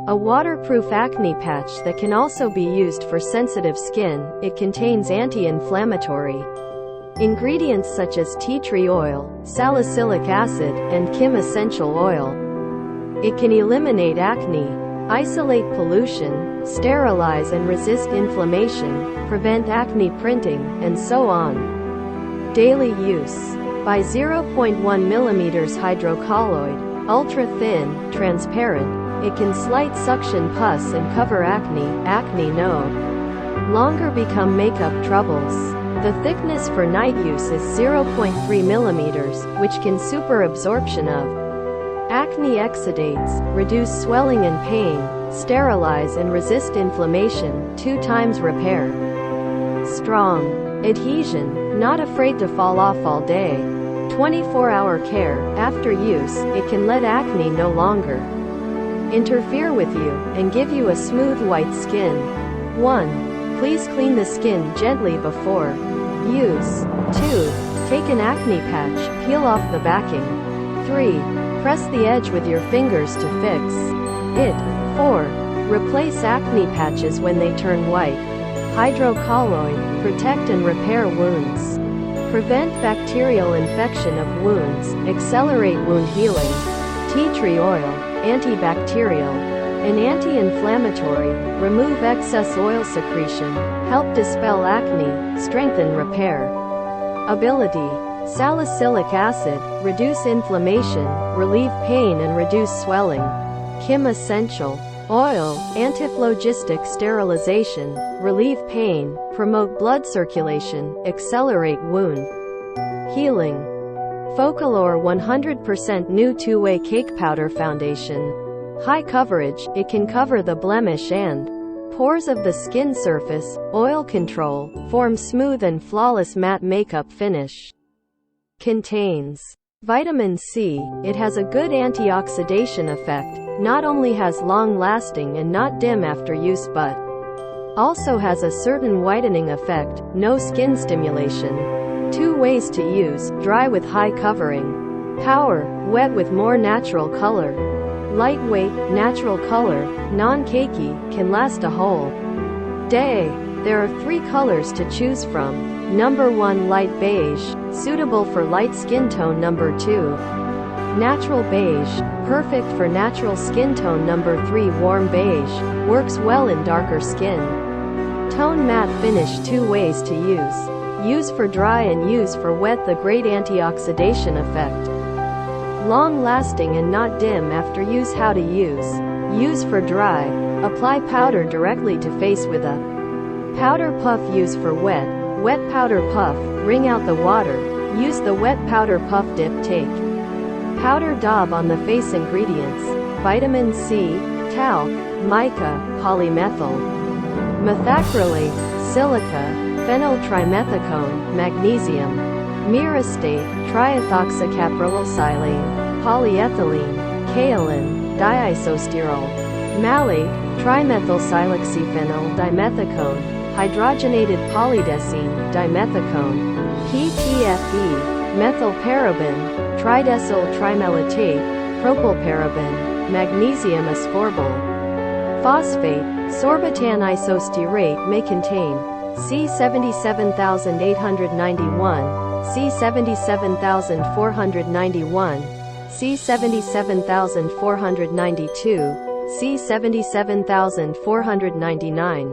A waterproof acne patch that can also be used for sensitive skin. It contains anti-inflammatory ingredients such as tea tree oil, salicylic acid, and Kim essential oil. It can eliminate acne, isolate pollution, sterilize and resist inflammation, prevent acne printing, and so on. Daily use. By 0.1 mm hydrocolloid, ultra-thin, transparent, it can slight suction pus and cover acne no longer become makeup troubles. The thickness for night use is 0.3 mm, which can superabsorption of acne exudates, reduce swelling and pain, sterilize and resist inflammation, 2 times repair. Strong adhesion, not afraid to fall off all day. 24-hour care. After use, it can let acne no longer interfere with you, and give you a smooth white skin. 1. Please clean the skin gently before use. 2. Take an acne patch, peel off the backing. 3. Press the edge with your fingers to fix it. 4. Replace acne patches when they turn white. Hydrocolloid, protect and repair wounds. Prevent bacterial infection of wounds, accelerate wound healing. Tea tree oil, antibacterial and anti-inflammatory, remove excess oil secretion, help dispel acne, strengthen repair ability. Salicylic acid, reduce inflammation, relieve pain and reduce swelling. Kim essential oil, antiphlogistic sterilization, relieve pain, promote blood circulation, accelerate wound healing. Focallure 100% new 2-way cake powder foundation. High coverage, it can cover the blemish and pores of the skin surface. Oil control, form smooth and flawless matte makeup finish. Contains vitamin C. It has a good antioxidation effect, not only has long lasting and not dim after use but also has a certain whitening effect, no skin stimulation. 2 ways to use: dry with high covering, power, wet with more natural color. Lightweight, natural color, non-cakey, can last a whole day. There are 3 colors to choose from. Number 1 light beige, suitable for light skin tone. Number 2 natural beige, perfect for natural skin tone. Number 3 warm beige, works well in darker skin tone. Matte finish. 2 ways to use: use for dry and use for wet. The great antioxidation effect, long lasting and not dim after use. How to use: use for dry, apply powder directly to face with a powder puff. Use for wet powder puff, wring out the water, use the wet powder puff. Dip, take powder daub on the face. Ingredients: vitamin C, talc, mica, polymethyl methacrylate, silica, phenyltrimethicone, magnesium, myristate, triethoxycaprylylsilane, polyethylene, kaolin, diisostyrol, malate, trimethylsiloxyphenyl dimethicone, hydrogenated polydecene, dimethicone, PTFE, methylparaben, tridecyl trimelatate, propylparaben, magnesium ascorbate, phosphate, sorbitan isostyrate. May contain C77891, C77491, C77492, C77499.